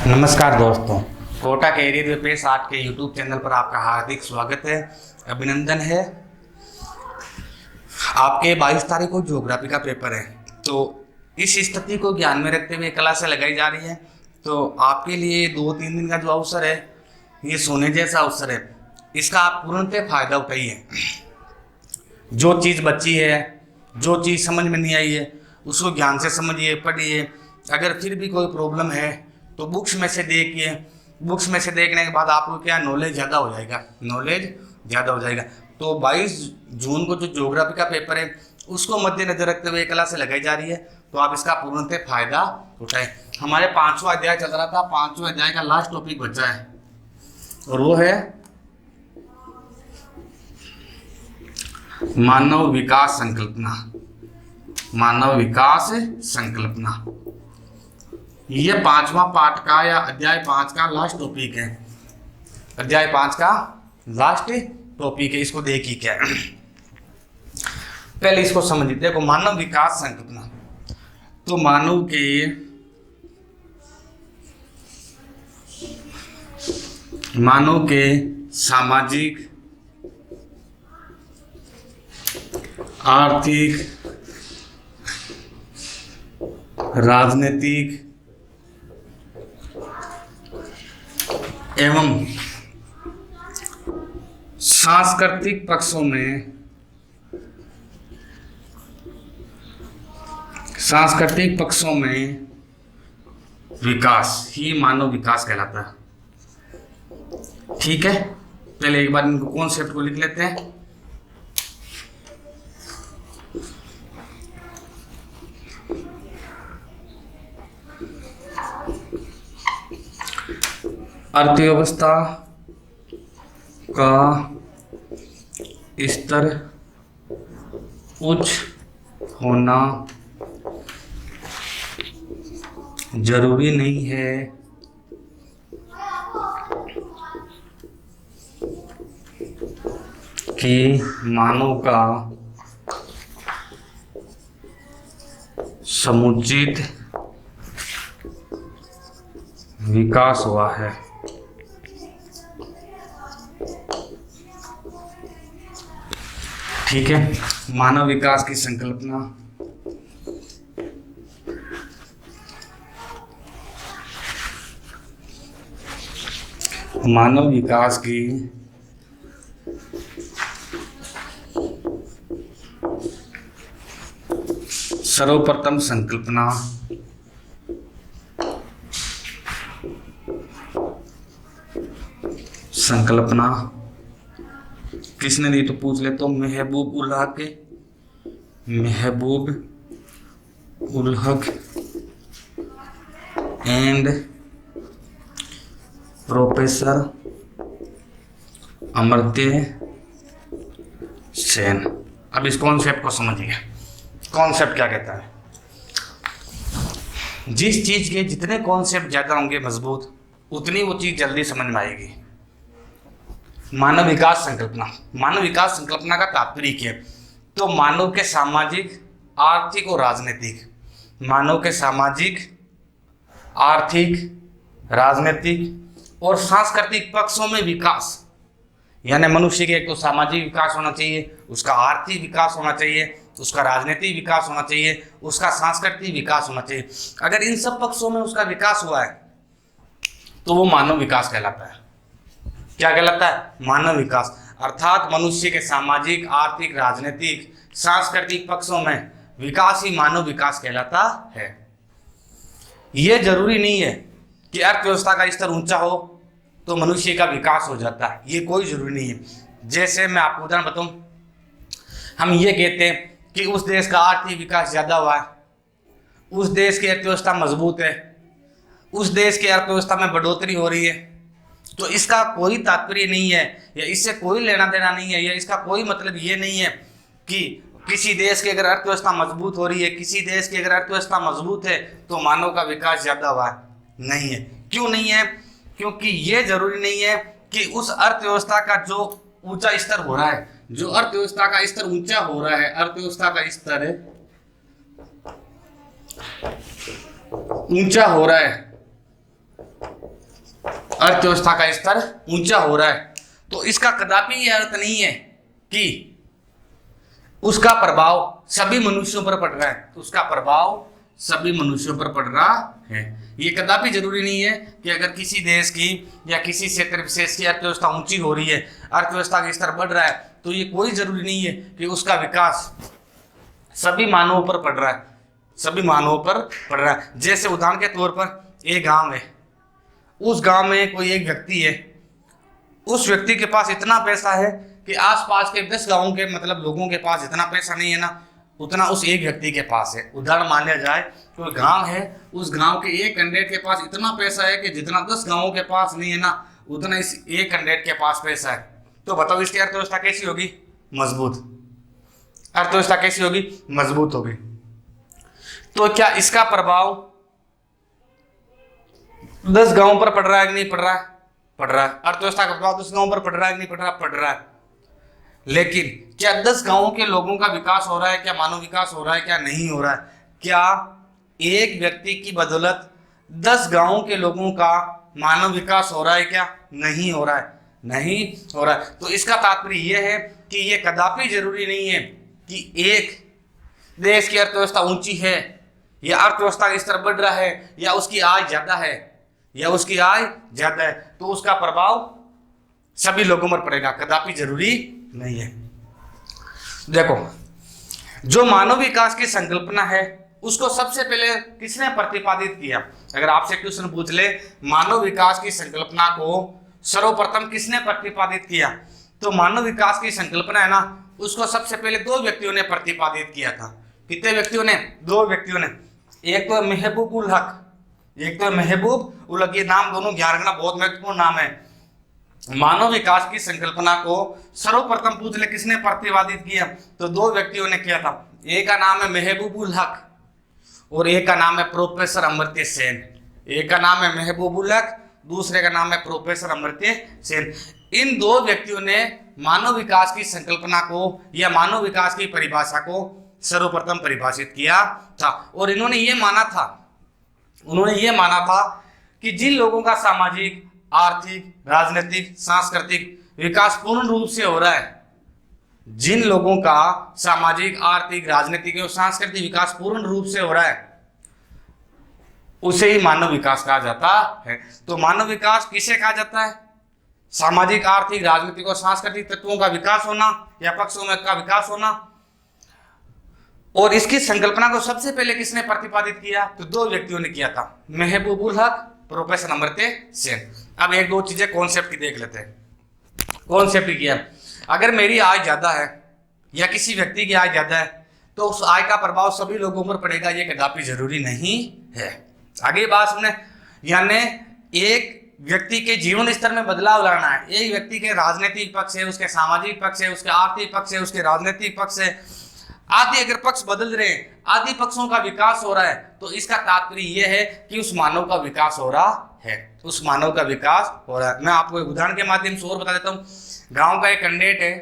नमस्कार दोस्तों, कोटा कैरियर में पेश आज के यूट्यूब चैनल पर आपका हार्दिक स्वागत है, अभिनंदन है। आपके 22 तारीख को ज्योग्राफी का पेपर है, तो इस स्थिति को ध्यान में रखते हुए क्लासें लगाई जा रही है। तो आपके लिए 2-3 दिन का जो अवसर है, ये सोने जैसा अवसर है। इसका आप पूर्णतः फायदा उठाइए। जो चीज़ बची है, जो चीज़ समझ में नहीं आई है, उसको ध्यान से समझिए, पढ़िए। अगर फिर भी कोई प्रॉब्लम है तो बुक्स में से देखिए। बुक्स में से देखने के बाद आपको क्या नॉलेज ज़्यादा हो जाएगा। तो 22 जून को जो ज्योग्राफी का पेपर है, उसको मद्देनजर रखते हुए क्लासें लगाई जा रही है। तो आप इसका पूर्णतः फायदा उठाएं। हमारे 5वां अध्याय चल रहा था, 5वें अध्याय का लास्ट टॉपिक बचा है और वो है मानव विकास संकल्पना। ये 5वां पाठ का या अध्याय 5 का लास्ट टॉपिक है। अध्याय 5 का लास्ट टॉपिक है। इसको देखिए क्या है, पहले इसको समझिए। देखो, मानव विकास संकल्पना, तो मानव के सामाजिक, आर्थिक, राजनीतिक एवं सांस्कृतिक पक्षों में विकास ही मानव विकास कहलाता है। ठीक है, पहले एक बार इनको कॉन्सेप्ट को लिख लेते हैं। अर्थव्यवस्था का स्तर उच्च होना जरूरी नहीं है कि मानव का समुचित विकास हुआ है। ठीक है, मानव विकास की संकल्पना सर्वप्रथम संकल्पना किसने दी? तो पूछ ले तो महबूब उल हक एंड प्रोफेसर अमर्त्य सेन। अब इस कॉन्सेप्ट को समझिए। कॉन्सेप्ट क्या कहता है? जिस चीज के जितने कॉन्सेप्ट ज्यादा होंगे मजबूत, उतनी वो चीज जल्दी समझ में आएगी। मानव विकास संकल्पना का तात्पर्य क्या है? तो मानव के सामाजिक, आर्थिक और और सांस्कृतिक पक्षों में विकास। यानी मनुष्य के एक तो सामाजिक विकास होना चाहिए, उसका आर्थिक विकास होना चाहिए, उसका राजनीतिक विकास होना चाहिए, उसका सांस्कृतिक विकास होना चाहिए। अगर इन सब पक्षों में उसका विकास हुआ है तो वो मानव विकास कहलाता है। क्या कहलाता है? मानव विकास। अर्थात मनुष्य के सामाजिक, आर्थिक, राजनीतिक, सांस्कृतिक पक्षों में विकास ही मानव विकास कहलाता है। यह जरूरी नहीं है कि अर्थव्यवस्था का स्तर ऊंचा हो तो मनुष्य का विकास हो जाता है, ये कोई जरूरी नहीं है। जैसे मैं आपको उदाहरण बताऊं, हम ये कहते हैं कि उस देश का आर्थिक विकास ज्यादा हुआ है, उस देश की अर्थव्यवस्था मजबूत है, उस देश की अर्थव्यवस्था में बढ़ोतरी हो रही है, तो इसका कोई तात्पर्य नहीं है या इससे कोई लेना देना नहीं है, या इसका कोई मतलब ये नहीं है कि किसी देश की अगर अर्थव्यवस्था मजबूत हो रही है, किसी देश की अगर अर्थव्यवस्था मजबूत है तो मानव का विकास ज्यादा हुआ है। नहीं है। क्यों नहीं है? क्योंकि ये जरूरी नहीं है कि उस अर्थव्यवस्था का जो ऊंचा स्तर हो रहा है, जो अर्थव्यवस्था का स्तर ऊंचा हो रहा है, अर्थव्यवस्था का स्तर ऊंचा हो रहा है, अर्थव्यवस्था का स्तर ऊंचा हो रहा है। तो इसका कदापि यह अर्थ नहीं है कि उसका प्रभाव सभी मनुष्यों पर पड़ रहा है, उसका प्रभाव सभी मनुष्यों पर पड़ रहा है। ये कदापि जरूरी नहीं है कि अगर किसी देश की या किसी क्षेत्र विशेष की अर्थव्यवस्था ऊंची हो रही है, अर्थव्यवस्था का स्तर बढ़ रहा है, तो ये कोई जरूरी नहीं है कि उसका विकास सभी मानवों पर पड़ रहा है, सभी मानवों पर पड़ रहा है। जैसे उदाहरण के तौर पर एक गांव है, उस गांव में कोई एक व्यक्ति है, उस व्यक्ति के पास इतना पैसा है कि आसपास के 10 गांवों के मतलब लोगों के पास इतना पैसा नहीं है ना, उतना उस एक व्यक्ति के पास है। उदाहरण मान लिया जाए कोई गांव है, उस गांव के एक कैंडिडेट के पास इतना पैसा है कि जितना 10 गांवों के पास नहीं है ना, उतना इस एक कैंडिडेट के पास पैसा है। तो बताओ इसकी अर्थव्यवस्था कैसी होगी? मजबूत। अर्थव्यवस्था कैसी होगी? मजबूत होगी। तो क्या इसका प्रभाव 10 गांवों पर पड़ रहा है कि नहीं पड़ रहा है? पड़ रहा है। अर्थव्यवस्था का प्रभाव 10 गांवों पर पड़ रहा है कि नहीं पड़ रहा? पड़ रहा है। लेकिन क्या 10 गांवों के लोगों का विकास हो रहा है? क्या मानव विकास हो रहा है? क्या नहीं हो रहा है? क्या एक व्यक्ति की बदौलत 10 गांवों के लोगों का मानव विकास हो रहा है? क्या नहीं हो रहा है? नहीं हो रहा है। तो इसका तात्पर्य यह है कि यह कदापि जरूरी नहीं है कि एक देश की अर्थव्यवस्था ऊंची है या अर्थव्यवस्था का स्तर बढ़ रहा है या उसकी आय ज्यादा है या उसकी आय ज्यादा है तो उसका प्रभाव सभी लोगों पर पड़ेगा, कदापि जरूरी नहीं है। देखो, जो मानव विकास की संकल्पना है उसको सबसे पहले किसने प्रतिपादित किया? अगर आपसे क्वेश्चन पूछ ले मानव विकास की संकल्पना को सर्वप्रथम किसने प्रतिपादित किया, तो मानव विकास की संकल्पना है ना, उसको सबसे पहले 2 व्यक्तियों ने प्रतिपादित किया था। कितने व्यक्तियों ने? 2 व्यक्तियों ने। एक तो महबूब उल हक, एक तो महबूब उल हक। ये नाम दोनों ध्यान रखना, बहुत महत्वपूर्ण नाम है। मानव विकास की संकल्पना को सर्वप्रथम पूछ ले किसने प्रतिपादित किया, तो 2 व्यक्तियों ने किया था। एक का नाम है महबूब उल हक और एक का नाम है प्रोफेसर अमर्त्य सेन। एक का नाम है महबूब उल हक, दूसरे का नाम है प्रोफेसर अमर्त्य सेन। इन 2 व्यक्तियों ने मानव विकास की संकल्पना को या मानव विकास की परिभाषा को सर्वप्रथम परिभाषित किया था। और इन्होंने ये माना था कि जिन लोगों का सामाजिक, आर्थिक, राजनीतिक, सांस्कृतिक विकास पूर्ण रूप से हो रहा है, जिन लोगों का सामाजिक, आर्थिक, राजनीतिक और सांस्कृतिक विकास पूर्ण रूप से हो रहा है उसे ही मानव विकास कहा जाता है। तो मानव विकास किसे कहा जाता है? सामाजिक, आर्थिक, राजनीतिक और सांस्कृतिक तत्वों का विकास होना या पक्षों में का विकास होना। और इसकी संकल्पना को सबसे पहले किसने प्रतिपादित किया? तो 2 व्यक्तियों ने किया था, महबूब उल हक, प्रोफेसर अमर्त्य सेन। अब 1-2 चीजें कॉन्सेप्ट की देख लेते हैं। कॉन्सेप्ट किया, अगर मेरी आय ज्यादा है या किसी व्यक्ति की आय ज्यादा है तो उस आय का प्रभाव सभी लोगों पर पड़ेगा, ये कदापि जरूरी नहीं है। आगे बात सुने, यानी एक व्यक्ति के जीवन स्तर में बदलाव लाना है। एक व्यक्ति के राजनीतिक पक्ष है, उसके सामाजिक पक्ष है, उसके आर्थिक पक्ष है, उसके राजनीतिक पक्ष है, आदि अगर पक्ष बदल रहे हैं, आदि पक्षों का विकास हो रहा है, तो इसका तात्पर्य यह है कि उस मानव का विकास हो रहा है, उस मानव का विकास हो रहा है। मैं आपको एक उदाहरण के माध्यम से और बता देता हूँ। गांव का एक कैंडिडेट है,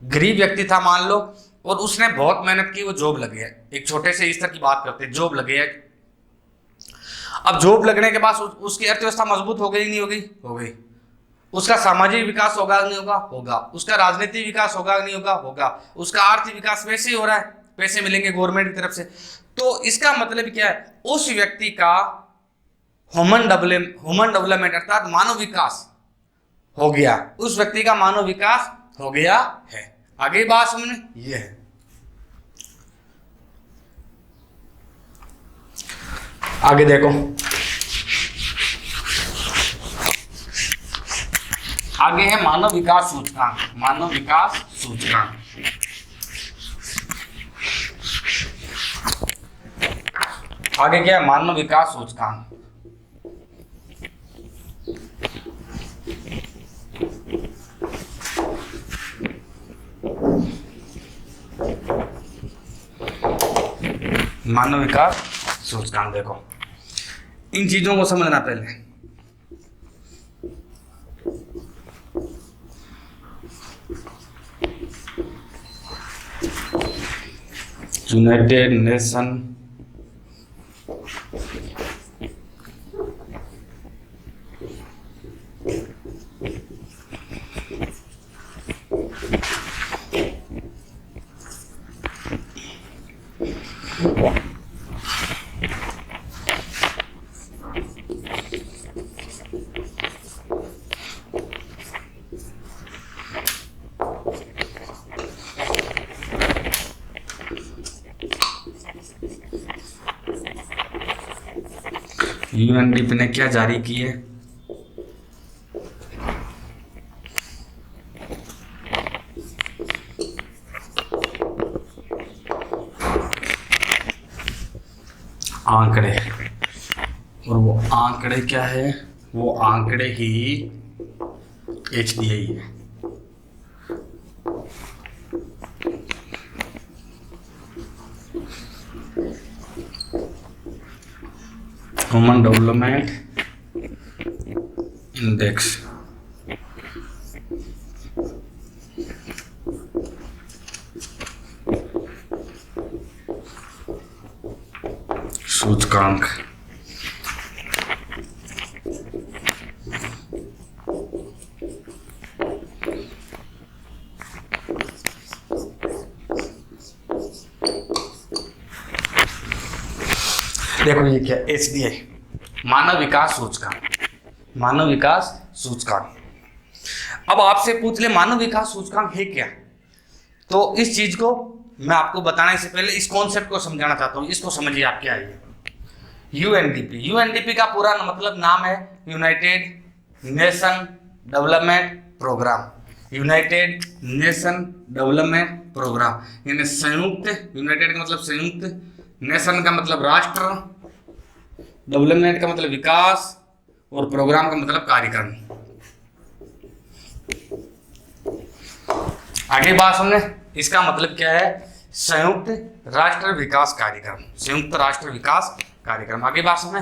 गरीब व्यक्ति था मान लो, और उसने बहुत मेहनत की, वो जॉब लगे है। एक छोटे से स्तर की बात करते हैं, जॉब लगे है। अब जॉब लगने के बाद उसकी अर्थव्यवस्था मजबूत हो गई नहीं हो गई? हो गई। उसका सामाजिक विकास होगा नहीं होगा? होगा। उसका राजनीतिक विकास होगा नहीं होगा? होगा। उसका आर्थिक विकास वैसे ही हो रहा है, पैसे मिलेंगे गवर्नमेंट की तरफ से। तो इसका मतलब क्या है? उस व्यक्ति का ह्यूमन डेवलपमेंट अर्थात मानव विकास हो गया, उस व्यक्ति का मानव विकास हो गया है। आगे बात समझ ये है। आगे देखो, आगे है मानव विकास सूचकांक। मानव विकास सूचकांक आगे क्या है? मानव विकास सूचकांक। मानव विकास सूचकांक देखो, इन चीजों को समझना पहले। यूनाइटेड नेशन यूएनडीपी ने क्या जारी किए? आंकड़े। और वो आंकड़े क्या है? वो आंकड़े ही HDI है। Human development index. सूचकांक। देखो ये क्या, HDI, मानव विकास सूचकांक। मानव विकास सूचकांक। अब आपसे पूछ ले मानव विकास सूचकांक है क्या, तो इस चीज को मैं आपको बताने से पहले इस कॉन्सेप्ट को समझाना चाहता हूं। इसको समझिए आप क्या है। यूएनडीपी, यूएनडीपी का पूरा मतलब नाम है United Nation Development Programme. United Nation Development Programme यानी संयुक्त, यूनाइटेड का मतलब संयुक्त, नेशन का मतलब राष्ट्र, डेवलपमेंट का मतलब विकास, और प्रोग्राम का मतलब कार्यक्रम। आगे बात सुनने, इसका मतलब क्या है? संयुक्त राष्ट्र विकास कार्यक्रम। संयुक्त राष्ट्र विकास कार्यक्रम। आगे बात सुने,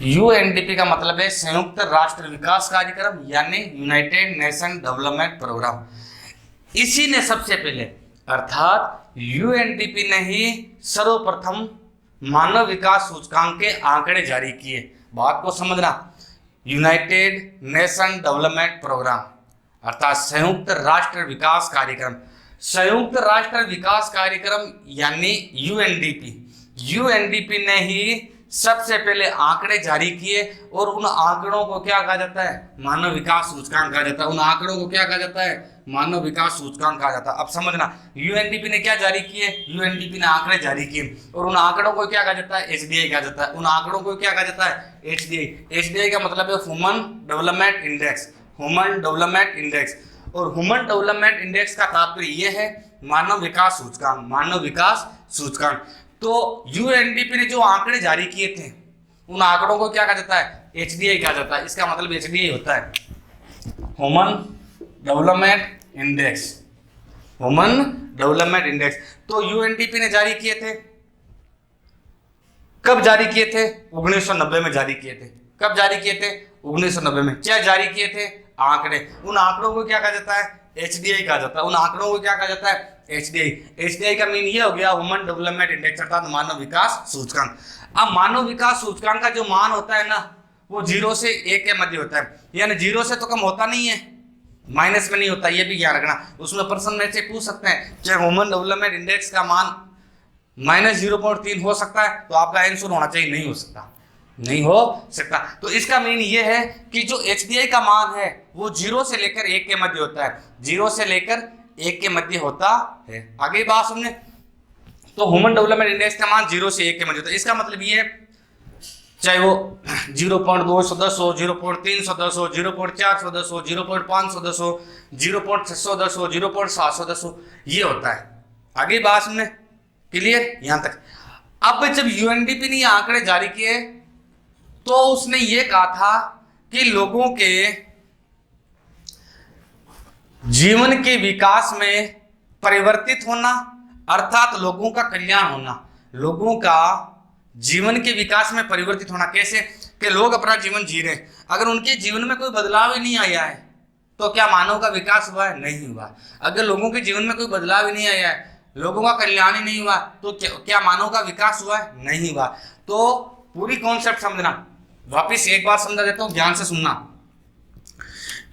यूएनडीपी का मतलब है संयुक्त राष्ट्र विकास कार्यक्रम यानी यूनाइटेड नेशन डेवलपमेंट प्रोग्राम। इसी ने सबसे पहले अर्थात यूएनडीपी ने ही सर्वप्रथम मानव विकास सूचकांक के आंकड़े जारी किए। बात को समझना, यूनाइटेड नेशन डेवलपमेंट प्रोग्राम अर्थात संयुक्त राष्ट्र विकास कार्यक्रम। संयुक्त राष्ट्र विकास कार्यक्रम यानी यूएनडीपी, यूएनडीपी ने ही सबसे पहले आंकड़े जारी किए और उन आंकड़ों को क्या कहा जाता है? मानव विकास सूचकांक कहा जाता है। उन आंकड़ों को क्या कहा जाता है? मानव विकास सूचकांक कहा जाता है। अब समझना, यूएनडीपी ने क्या जारी किए? यूएनडीपी ने आंकड़े जारी किए और उन आंकड़ों को क्या कहा जाता है? HDI कहा जाता है। उन आंकड़ों को क्या कहा जाता है? HDI। HDI का मतलब है human development index. Human development index. और ह्यूमन डेवलपमेंट इंडेक्स का तात्पर्य यह है मानव विकास सूचकांक। मानव विकास सूचकांक। तो यूएनडीपी ने जो आंकड़े जारी किए थे उन आंकड़ों को क्या कहा जाता है? HDI कहा जाता है। इसका मतलब HDI होता है human development index. Human development index. तो यूएनडीपी ने जारी किए थे, कब जारी किए थे? 1990 में जारी किए थे। कब जारी किए थे? 1990 में। क्या जारी किए थे? आंकड़े। उन आंकड़ों को क्या कहा जाता है? HDI कहा जाता है। उन आंकड़ों को क्या कहा जाता है? HDI। HDI का मीन ये हो गया ह्यूमन डेवलपमेंट इंडेक्स अर्थात मानव विकास सूचकांक। अब मानव विकास सूचकांक का जो मान होता है ना, वो 0 से 1 के मध्य होता है। यानी 0 से तो कम होता नहीं है, माइनस में नहीं होता, ये भी याद रखना। उसमें प्रश्न में से पूछ सकते हैं क्या ह्यूमन डेवलपमेंट इंडेक्स का मान -0.3 हो सकता है? तो आपका आंसर होना चाहिए नहीं हो सकता, नहीं हो सकता। तो इसका मीन ये है कि जो HDI का मान है वो 0 से लेकर 1 के मध्य होता है। 0 से लेकर 1 के मध्य होता है। आगे बात सुनने, तो ह्यूमन डेवलपमेंट इंडेक्स का मान 0 से 1 के मध्य होता है। इसका मतलब ये है चाहे वो 0.2 सदस्य हो, 0.3 सदस्य हो, 0.4 सदस्य हो, 0.5 सदस्य हो, 0.6 सदस्य हो, 0.7 सदस्य हो, ये होता है। आगे बात सुनने, क्लियर यहां तक। अब जब यूएनडीपी ने ये आंकड़े जारी किए तो उसने ये कहा था कि लोगों के जीवन के विकास में परिवर्तित होना अर्थात लोगों का कल्याण होना। लोगों का जीवन के विकास में परिवर्तित होना कैसे? कि लोग अपना जीवन जी रहे हैं, अगर उनके जीवन में कोई बदलाव ही नहीं आया है तो क्या मानव का विकास हुआ है? नहीं हुआ। अगर लोगों के जीवन में कोई बदलाव ही नहीं आया है, लोगों का कल्याण ही नहीं हुआ, तो क्या मानव का विकास हुआ है? नहीं हुआ। तो पूरी कॉन्सेप्ट समझना, वापिस एक बार समझा देता हूं, ध्यान से सुनना।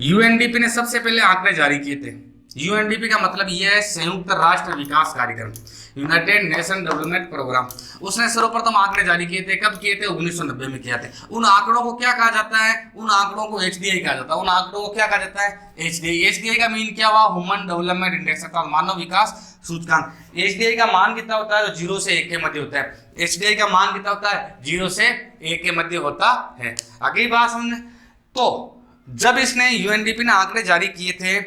यूएनडीपी ने सबसे पहले आंकड़े जारी किए थे यूएनडीपी का मतलब ये है संयुक्त राष्ट्र विकास कार्यक्रम, यूनाइटेड नेशन डेवलपमेंट प्रोग्राम। उसने सर्वप्रथम आंकड़े जारी किए थे, कब किए थे? 1990 में किए थे। उन आंकड़ों को क्या कहा जाता है? उन आंकड़ों को एचडीआई कहा जाता है। उन आंकड़ों को क्या कहा जाता है? एचडीआई। एचडीआई का मीन क्या हुआ? ह्यूमन डेवलपमेंट इंडेक्स अर्थात मानव विकास सूचकांक। एचडीआई का मान कितना होता है? 0 से 1 के मध्य होता है। एचडीआई का मान कितना होता है? 0 से 1 के मध्य होता है। अगली बात हमने, तो जब इसने यूएनडीपी ने आंकड़े जारी किए थे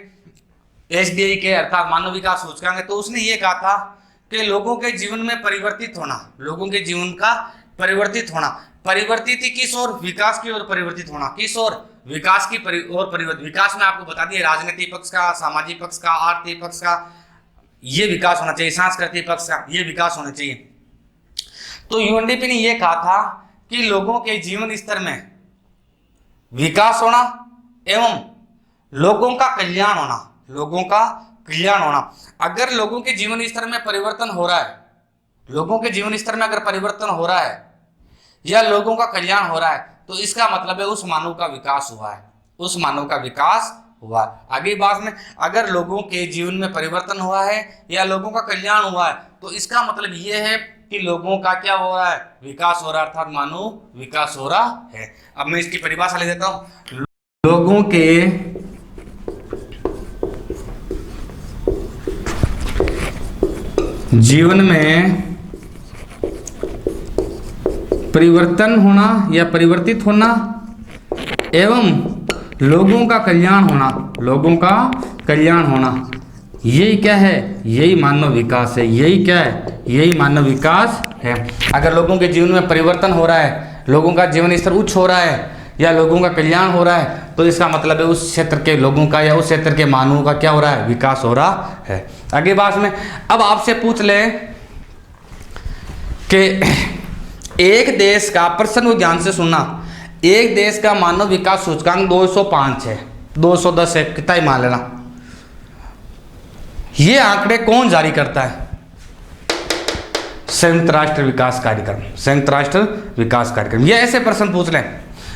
एचडीआई के अर्थात मानव विकास सूचकांक, तो उसने ये कहा था कि लोगों के जीवन में परिवर्तित होना, लोगों के जीवन का परिवर्तित होना, परिवर्तित किस ओर? विकास की ओर परिवर्तित होना। किस ओर? विकास की ओर परिवर्तित। विकास में आपको बता दिया राजनीतिक पक्ष का, सामाजिक पक्ष का, आर्थिक पक्ष का ये विकास होना चाहिए, सांस्कृतिक पक्ष का ये विकास होना चाहिए। तो यूएनडीपी ने यह कहा था कि लोगों के जीवन स्तर में विकास होना एवं लोगों का कल्याण होना, लोगों का कल्याण होना। अगर लोगों के जीवन स्तर में परिवर्तन हो रहा है, लोगों के जीवन स्तर में अगर परिवर्तन हो रहा है या लोगों का कल्याण हो रहा है, तो इसका मतलब है उस मानव का विकास हुआ है, उस मानव का विकास हुआ है। आगे बात में, अगर लोगों के जीवन में परिवर्तन हुआ है या लोगों का कल्याण हुआ है, तो इसका मतलब यह है कि लोगों का क्या हो रहा है? विकास हो रहा है, अर्थात मानव विकास हो रहा है। अब मैं इसकी परिभाषा ले देता हूं। लोगों के जीवन में परिवर्तन होना या परिवर्तित होना एवं लोगों का कल्याण होना, लोगों का कल्याण होना, यही क्या है? यही मानव विकास है। यही क्या है? यही मानव विकास है। अगर लोगों के जीवन में परिवर्तन हो रहा है, लोगों का जीवन स्तर उच्च हो रहा है या लोगों का कल्याण हो रहा है, तो इसका मतलब है उस क्षेत्र के लोगों का या उस क्षेत्र के मानवों का क्या हो रहा है? विकास हो रहा है। आगे बात में अब आपसे पूछ ले कि एक देश का, प्रश्न को ध्यान से सुनना, एक देश का मानव विकास सूचकांक 205 है, 210 है, कितना ही मान लेना। ये आंकड़े कौन जारी करता है? संयुक्त राष्ट्र विकास कार्यक्रम, संयुक्त राष्ट्र विकास कार्यक्रम। ये ऐसे प्रश्न पूछ लें,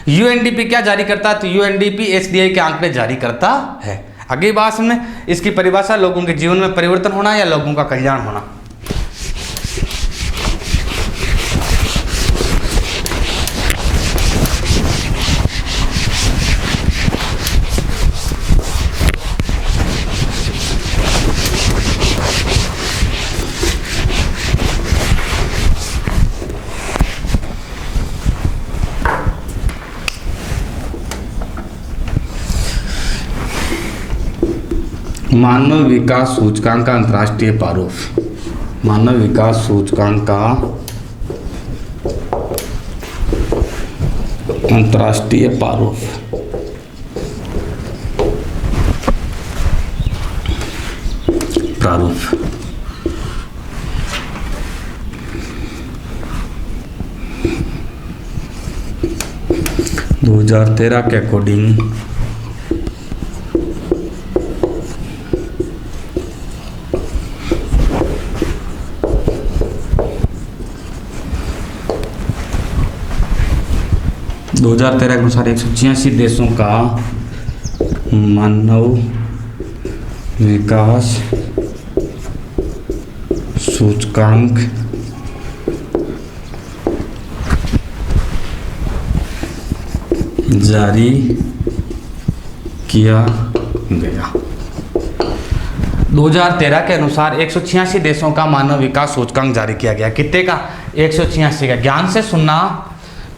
यूएनडीपी क्या जारी करता है? तो यूएनडीपी एचडीआई के आंकड़े जारी करता है। अगली बात में इसकी परिभाषा, लोगों के जीवन में परिवर्तन होना या लोगों का कल्याण होना। मानव विकास सूचकांक का अंतर्राष्ट्रीय प्रारूप, मानव विकास सूचकांक का अंतर्राष्ट्रीय प्रारूप। प्रारूप 2013 के अकॉर्डिंग के अनुसार 186 देशों का मानव विकास सूचकांक जारी किया गया। 2013 के अनुसार 186 देशों का मानव विकास सूचकांक जारी किया गया। कितने का? 186 का। ध्यान से सुनना,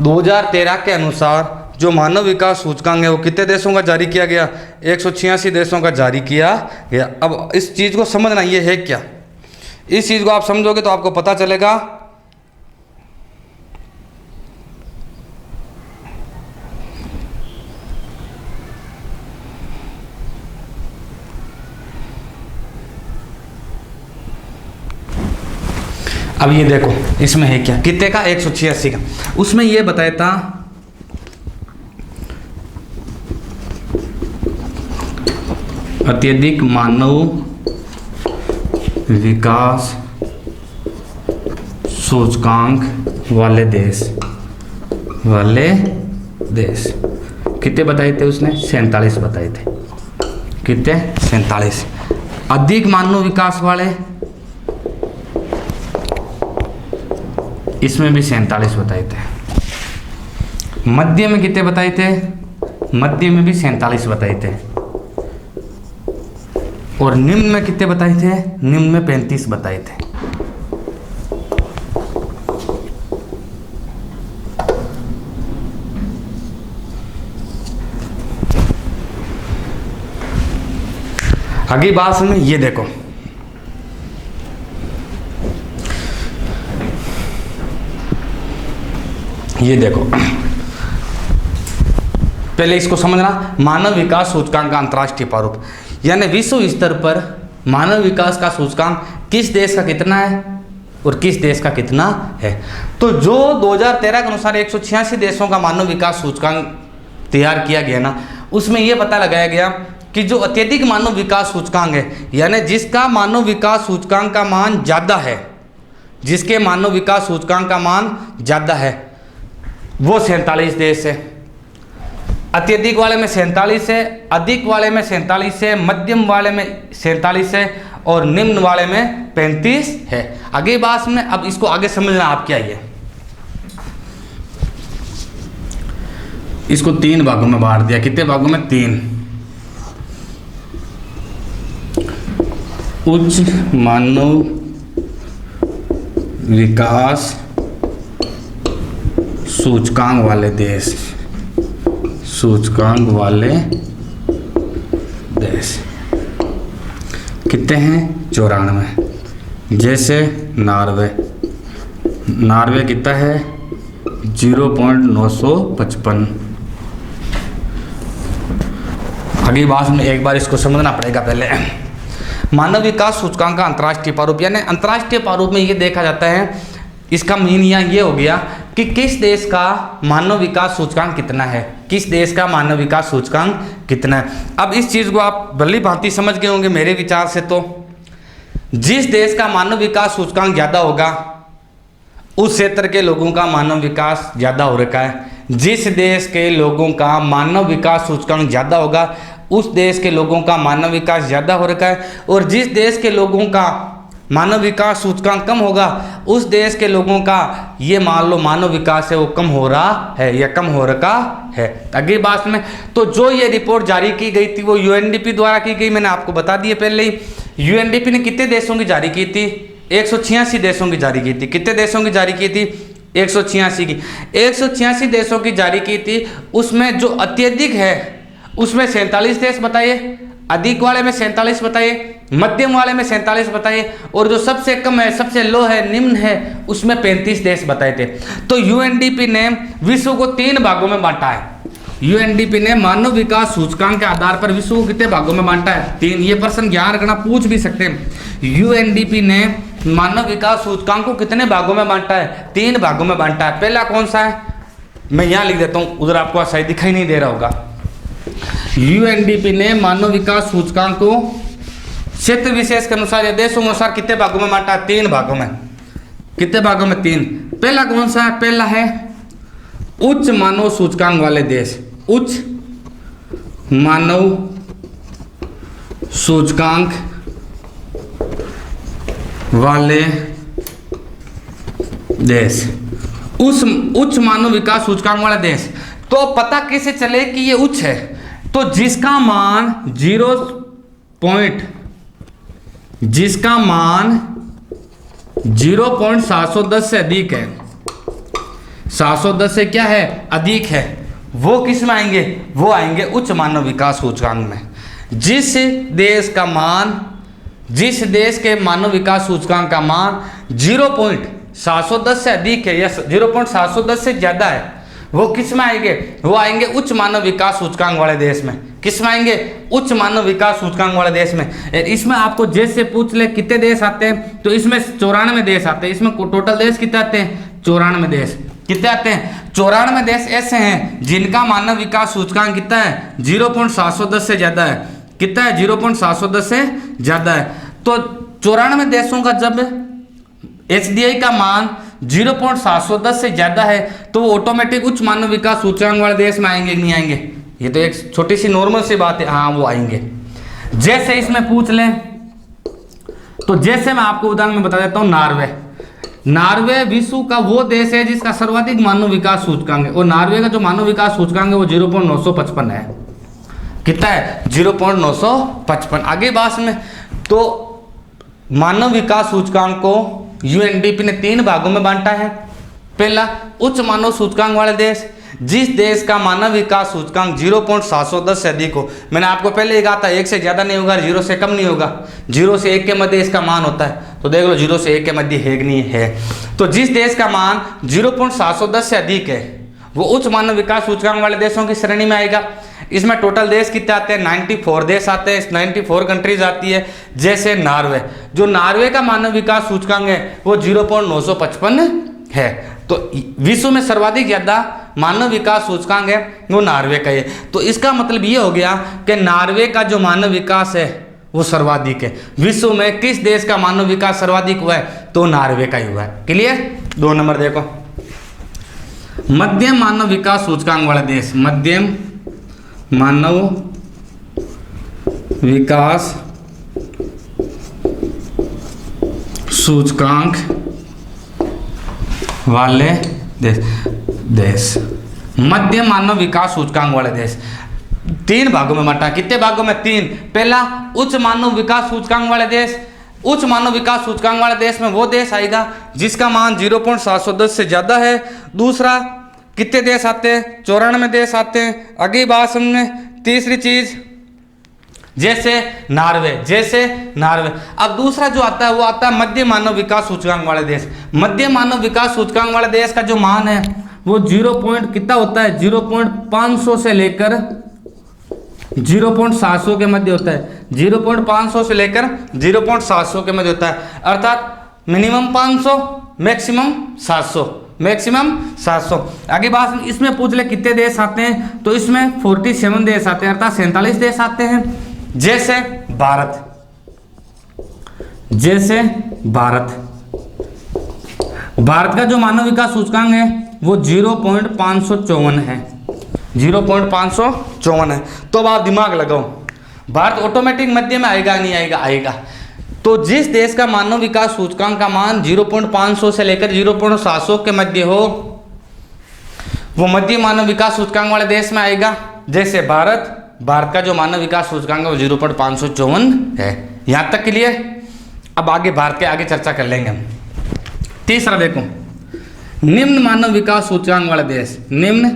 2013 के अनुसार जो मानव विकास सूचकांक है वो कितने देशों का जारी किया गया? 186 देशों का जारी किया गया। अब इस चीज़ को समझना, ये है क्या? इस चीज़ को आप समझोगे तो आपको पता चलेगा अब ये देखो इसमें है क्या, कितने का? 186 का। उसमें ये बताया था अत्यधिक मानव विकास सूचकांक वाले देश कितने बताए थे उसने? 47 बताए थे। कितने? 47। अधिक मानव विकास वाले, इसमें भी 47 बताए थे। मध्य में कितने बताए थे? मध्य में भी 47 बताए थे। और निम्न में कितने बताए थे? निम्न में 35 बताए थे। अगली बात सुनो, ये देखो, ये देखो, पहले इसको समझना। मानव विकास सूचकांक का अंतर्राष्ट्रीय प्रारूप, यानी विश्व स्तर पर मानव विकास का सूचकांक किस देश का कितना है और किस देश का कितना है। तो जो 2013 के अनुसार 186 देशों का मानव विकास सूचकांक तैयार किया गया ना, उसमें यह पता लगाया गया कि जो अत्यधिक मानव विकास सूचकांक है, यानी जिसका मानव विकास सूचकांक का मान ज़्यादा है, जिसके मानव विकास सूचकांक का मान ज़्यादा है, वो 47 देश है। अत्यधिक वाले में 47 है, अधिक वाले में 47 है, मध्यम वाले में 47 है और निम्न वाले में 35 है। आगे बात में अब इसको आगे समझना आप क्या है। इसको 3 भागों में बांट दिया। कितने भागों में? 3। उच्च मानव विकास सूचकांक वाले देश, सूचकांक वाले देश कितने हैं? 94। जैसे नार्वे, नार्वे कितना है? 0.955। अगली बात में एक बार इसको समझना पड़ेगा पहले। मानव विकास सूचकांक का अंतर्राष्ट्रीय प्रारूप, यानी अंतर्राष्ट्रीय प्रारूप में ये देखा जाता है, इसका मीन यहाँ ये हो गया कि किस देश का मानव विकास सूचकांक कितना है, किस देश का मानव विकास सूचकांक कितना है। अब इस चीज़ को आप भली भांति समझ गए होंगे मेरे विचार से। तो जिस देश का मानव विकास सूचकांक ज़्यादा होगा, उस क्षेत्र के लोगों का मानव विकास ज़्यादा हो रखा है। जिस देश के लोगों का मानव विकास सूचकांक ज़्यादा होगा, उस देश के लोगों का मानव विकास ज़्यादा हो रखा है। और जिस देश के लोगों का मानव विकास सूचकांक कम होगा, उस देश के लोगों का ये मान लो मानव विकास है वो कम हो रहा है या कम हो रखा है। अगली बात में, तो जो ये रिपोर्ट जारी की गई थी वो यूएनडीपी द्वारा की गई, मैंने आपको बता दिया पहले ही। यूएनडीपी ने कितने देशों की जारी की थी? 186 देशों की जारी की थी। कितने देशों की जारी की थी? 186 की। 186 देशों की जारी की थी। उसमें जो अत्यधिक है उसमें 47 देश बताइए, अधिक वाले में 47 बताइए, मध्यम वाले में 47 बताइए, और जो सबसे कम है, सबसे लो है, निम्न है, उसमें 35 देश बताए थे। तो यूएनडीपी ने विश्व को 3 भागों में बांटा है। यूएनडीपी ने मानव विकास सूचकांक के आधार पर विश्व को कितने भागों में बांटा है? 3। ये प्रश्न ज्ञान रखना, पूछ भी सकते हैं। यूएनडीपी ने मानव विकास सूचकांक को कितने भागों में बांटा है? 3 भागों में बांटा है। पहला कौन सा है? मैं यहाँ लिख देता हूँ, उधर आपको शायद दिखाई नहीं दे रहा होगा। यूएनडीपी ने मानव विकास सूचकांक को क्षेत्र विशेष के अनुसार या देशों के अनुसार कितने भागों में बांटा है? 3 भागों में। कितने भागों में? 3। पहला कौन सा है? पहला है उच्च मानव सूचकांक वाले देश, उच्च मानव सूचकांक वाले देश, उस उच्च मानव विकास सूचकांक वाला देश। तो पता कैसे चले कि ये उच्च है? तो जिसका मान 0.710 से अधिक है, 710 से क्या है? अधिक है, वो किस में आएंगे? वो आएंगे उच्च मानव विकास सूचकांक में। जिस देश के मानव विकास सूचकांक का मान 0.710 से अधिक है या 0.710 से ज्यादा है, वो किस में आएंगे? वो आएंगे उच्च मानव विकास सूचकांक वाले देश में। किस में आएंगे? उच्च मानव विकास सूचकांक वाले देश में। इसमें आपको जैसे पूछ ले कितने देश आते हैं, तो इसमें 94 देश आते हैं। इसमें टोटल देश कितने आते हैं? 94 देश। कितने आते हैं? 94 देश ऐसे हैं जिनका मानव विकास सूचकांक कितना है? 0.710 से ज्यादा है। कितना है? 0.710 से ज्यादा है। तो 94 देशों का जब HDI का मान 0.710 से ज्यादा है, तो वो ऑटोमेटिक उच्च मानव विकास सूचकांक वाले देश में आएंगे कि नहीं आएंगे? ये तो एक छोटी सी नॉर्मल सी बात है। हाँ, वो आएंगे। जैसे इसमें पूछ लें तो जैसे मैं आपको उदाहरण में बता देता हूँ, नॉर्वे विश्व का वो देश है जिसका सर्वाधिक मानव विकास सूचकांक है, और नॉर्वे का जो मानव विकास सूचकांक है वो 0.955 है। कितना है? 0.955। आगे बात में, तो मानव विकास सूचकांक को यूएनडीपी ने 3 भागों में बांटा है। पहला, उच्च मानव सूचकांक वाले देश, जिस देश का मानव विकास सूचकांक 0.710 से अधिक हो। मैंने आपको पहले ही कहा था 1 से ज़्यादा नहीं होगा, 0 से कम नहीं होगा, 0 से 1 के मध्य इसका मान होता है। तो देख लो 0 से 1 के मध्य है कि नहीं है। तो जिस देश का मान 0.710 से अधिक है वो उच्च मानव विकास सूचकांक वाले देशों की श्रेणी में आएगा। इसमें टोटल देश कितने आते हैं? 94 देश आते हैं, 94 कंट्रीज आती है। जैसे नॉर्वे, जो नॉर्वे का मानव विकास सूचकांक है वो 0.955 है। तो विश्व में सर्वाधिक ज़्यादा मानव विकास सूचकांक है वो नॉर्वे का है। तो इसका मतलब ये हो गया कि नॉर्वे का जो मानव विकास है वो सर्वाधिक है। विश्व में किस देश का मानव विकास सर्वाधिक हुआ है? तो नॉर्वे का ही हुआ है। क्लियर? 2 नंबर देखो, मध्यम मानव विकास सूचकांक वाला देश, मध्यम मानव विकास सूचकांक वाले देश मध्यम मानव विकास सूचकांक वाले देश 3 भागों में बांटा। कितने भागों में? 3। पहला, उच्च मानव विकास सूचकांक वाले देश। उच्च मानव विकास सूचकांक वाले देश में वो देश आएगा जिसका मान 0.710 से ज़्यादा है। दूसरा, कितने देश आते हैं? 94 देश आते हैं। अगली बात में तीसरी चीज़, जैसे नॉर्वे। अब दूसरा जो आता है वो आता है मध्य मानव विकास सूचकांक वाले देश। मध्य मानव विकास सूचकांक वाले देश का जो मान है वो 0. कितना होता है? 0.500 से लेकर 0.700 के मध्य होता है। 0.500 से लेकर 0.700 के मध्य होता है, अर्थात मिनिमम 500, मैक्सिमम 700। आगे बात, इसमें पूछ ले कितने देश आते हैं, तो इसमें 47 देश आते हैं, अर्थात 47 देश आते हैं। जैसे भारत का जो मानव विकास सूचकांक है वो 0.554 है। 0.554 है। तो अब आप दिमाग लगाओ, भारत ऑटोमेटिक मध्य में आएगा नहीं आएगा? आएगा। तो जिस देश का मानव विकास सूचकांक का मान 0.500 से लेकर 0.700 के मध्य हो वो मध्य मानव विकास सूचकांक वाले देश में आएगा। जैसे भारत का जो मानव विकास सूचकांक है वो 0.554 है। यहाँ तक क्लियर? अब आगे भारत के आगे चर्चा कर लेंगे हम। तीसरा देखो, निम्न मानव विकास सूचकांक वाले देश। निम्न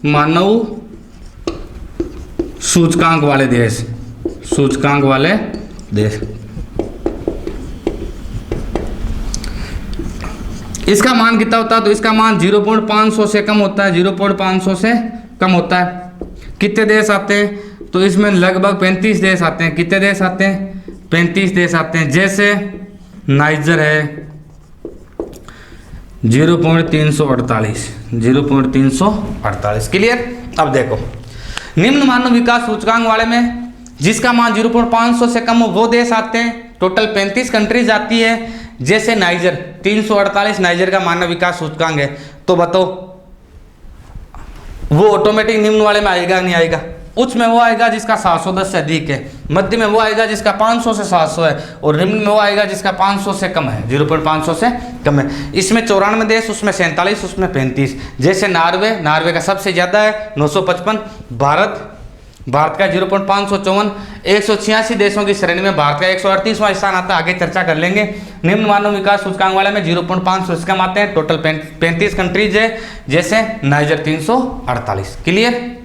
मानव सूचकांक वाले देश इसका मान कितना होता है? तो इसका मान 0.500 से कम होता है। 0.500 से कम होता है। कितने देश आते हैं? तो इसमें लगभग 35 देश आते हैं। कितने देश आते हैं? 35 देश आते हैं। जैसे नाइजर है 0.348। क्लियर? अब देखो, निम्न मानव विकास सूचकांक वाले में जिसका मान 0.500 से कम हो वो देश आते हैं। टोटल 35 कंट्रीज आती है। जैसे नाइजर 348 नाइजर का मानव विकास सूचकांक है। तो बताओ वो ऑटोमेटिक निम्न वाले में आएगा नहीं आएगा? उच्च में वो आएगा जिसका 710 से अधिक है, मध्य में वो आएगा जिसका 500 से 700 है, और निम्न में वो आएगा जिसका 500 से कम है, 0.500 से कम है। इसमें 94 देश, उसमें 47, उसमें 35। जैसे नॉर्वे का सबसे ज़्यादा है 955। भारत का 0.554। 186 देशों की श्रेणी में भारत का 138वां स्थान आता है। आगे चर्चा कर लेंगे। निम्न मानव विकास सूचकांक वाले में 0.500 से कम आते हैं। टोटल 35 कंट्रीज है। जैसे नाइजर 348। क्लियर?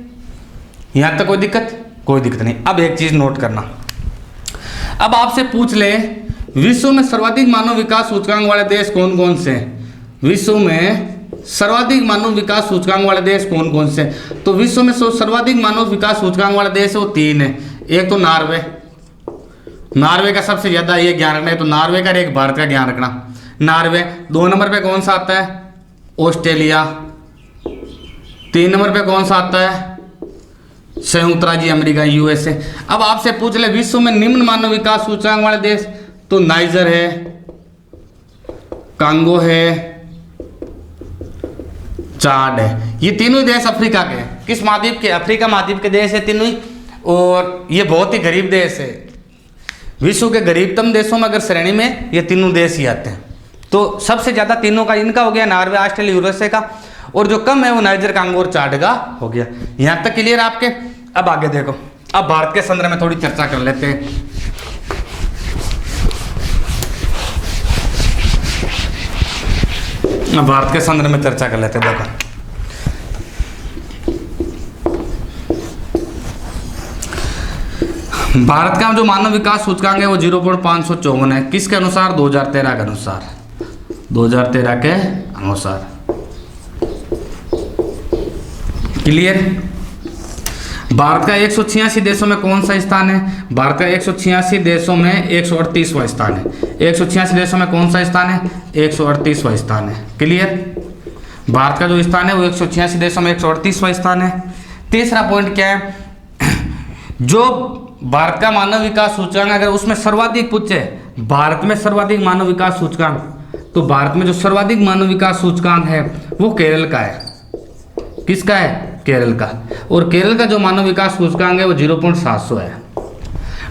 यहाँ तक कोई दिक्कत नहीं। अब एक चीज नोट करना, अब आपसे पूछ ले विश्व में सर्वाधिक मानव विकास सूचकांक वाले देश कौन कौन से हैं? विश्व में सर्वाधिक मानव विकास सूचकांक वाले देश कौन कौन से? तो विश्व में सर्वाधिक मानव विकास सूचकांक वाले देश वो 3 है। एक तो नॉर्वे का सबसे ज्यादा, ये ज्ञान रखना है। तो नॉर्वे का, एक भारत का ज्ञान रखना। नॉर्वे 2 नंबर पे कौन सा आता है? ऑस्ट्रेलिया। 3 नंबर पे कौन सा आता है? संयुक्त राज्य अमेरिका, यूएसए। अब आपसे पूछ ले विश्व में निम्न मानव विकास सूचकांक वाले देश, तो नाइजर है, कांगो है, चाड है। ये तीनों देश अफ्रीका के हैं। किस महाद्वीप के? अफ्रीका महाद्वीप के देश है तीनों ही। और ये बहुत ही गरीब देश है। विश्व के गरीबतम देशों में अगर श्रेणी में ये तीनों देश ही आते हैं। तो सबसे ज़्यादा तीनों का इनका हो गया, नॉर्वे, ऑस्ट्रेलिया, यूएसए का, और जो कम है वो नाइजर, कांगो और चाड का हो गया। यहाँ तक क्लियर आपके। अब आगे देखो, अब भारत के संदर्भ में थोड़ी चर्चा कर लेते हैं। अब भारत के संदर्भ में चर्चा कर लेते हैं। देखो भारत का जो मानव विकास सूचकांक है वो 0.554 है। किसके अनुसार? 2013 के अनुसार। 2013 के अनुसार। क्लियर। भारत का 186 देशों में कौन सा स्थान है? भारत का 186 देशों में 138वां स्थान है। 186 देशों में कौन सा स्थान है? 138वां स्थान है। क्लियर। भारत का जो स्थान है वो 186 देशों में 138वां स्थान है। तीसरा पॉइंट क्या है? जो भारत का मानव विकास सूचकांक अगर उसमें सर्वाधिक पूछे, भारत में सर्वाधिक मानव विकास सूचकांक, तो भारत में जो सर्वाधिक मानव विकास सूचकांक है वो केरल का है। किसका है? केरल का। और केरल का जो मानव विकास सूचकांक है वो 0.700 है।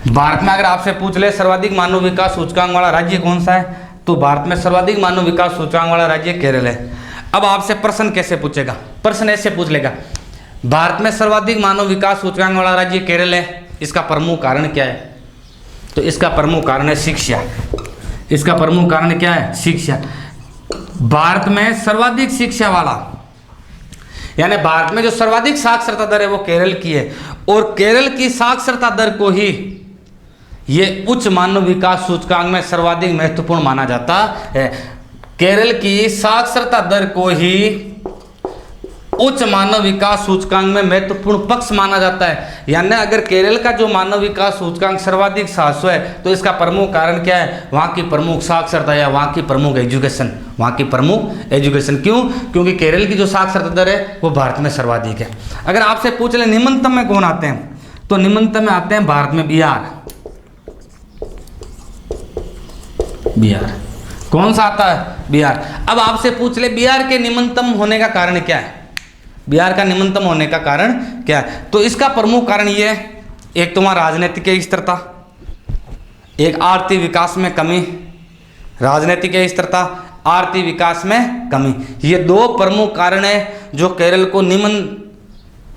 भारत में अगर आपसे पूछ ले सर्वाधिक मानव विकास सूचकांक वाला राज्य कौन सा है, तो भारत में सर्वाधिक मानव विकास सूचकांक वाला राज्य केरल है। अब आपसे प्रश्न कैसे पूछेगा? प्रश्न ऐसे पूछ लेगा, भारत में सर्वाधिक मानव विकास सूचकांक वाला राज्य केरल है, इसका प्रमुख कारण क्या है? तो इसका प्रमुख कारण है शिक्षा। इसका प्रमुख कारण क्या है? शिक्षा। भारत में सर्वाधिक शिक्षा वाला, यानी भारत में जो सर्वाधिक साक्षरता दर है वो केरल की है, और केरल की साक्षरता दर को ही ये उच्च मानव विकास सूचकांक में सर्वाधिक महत्वपूर्ण माना जाता है। केरल की साक्षरता दर को ही उच्च मानव विकास सूचकांक में महत्वपूर्ण पक्ष माना जाता है। यानी अगर केरल का जो मानव विकास सूचकांक सर्वाधिक 700 है, तो इसका प्रमुख कारण क्या है? वहाँ की प्रमुख साक्षरता या वहाँ की प्रमुख एजुकेशन। वहाँ की प्रमुख एजुकेशन। क्यों? क्योंकि केरल की जो साक्षरता दर है वो भारत में सर्वाधिक है। अगर आपसे पूछ ले निम्नतम में कौन आते हैं, तो निम्नतम में आते हैं भारत में बिहार। बिहार कौन सा आता है? बिहार। अब आपसे पूछ ले बिहार के निम्नतम होने का कारण क्या है? बिहार का निम्नतम होने का कारण क्या है? तो इसका प्रमुख कारण ये है, एक तो वहाँ राजनीतिक स्थिरता, एक आर्थिक विकास में कमी। राजनीतिक स्थिरता, आर्थिक विकास में कमी, ये दो प्रमुख कारण है जो केरल को निम्न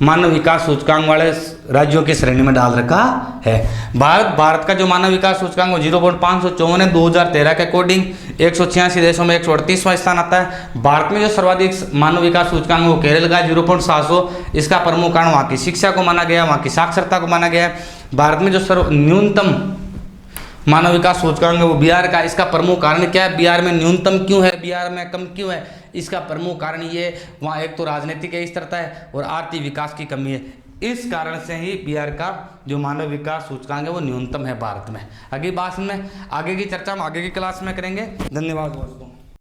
मानव विकास सूचकांक वाले राज्यों की श्रेणी में डाल रखा है। भारत का जो मानव विकास सूचकांक 0.554 है 2013 के अकॉर्डिंग। 186 देशों में 138वां स्थान आता है। भारत में जो सर्वाधिक मानव विकास सूचकांक है वो केरल का 0.700। इसका प्रमुख कारण वहाँ की शिक्षा को माना गया, वहाँ की साक्षरता को माना गया। भारत में जो न्यूनतम मानव विकास सूचकांक है वो बिहार का। इसका प्रमुख कारण क्या है? बिहार में न्यूनतम क्यों है, बिहार में कम क्यों है? इसका प्रमुख कारण ये, वहाँ एक तो राजनीतिक स्थिरता है और आर्थिक विकास की कमी है। इस कारण से ही बिहार का जो मानव विकास सूचकांक है वो न्यूनतम है भारत में। अगली बात में आगे की चर्चा हम आगे की क्लास में करेंगे। धन्यवाद दोस्तों।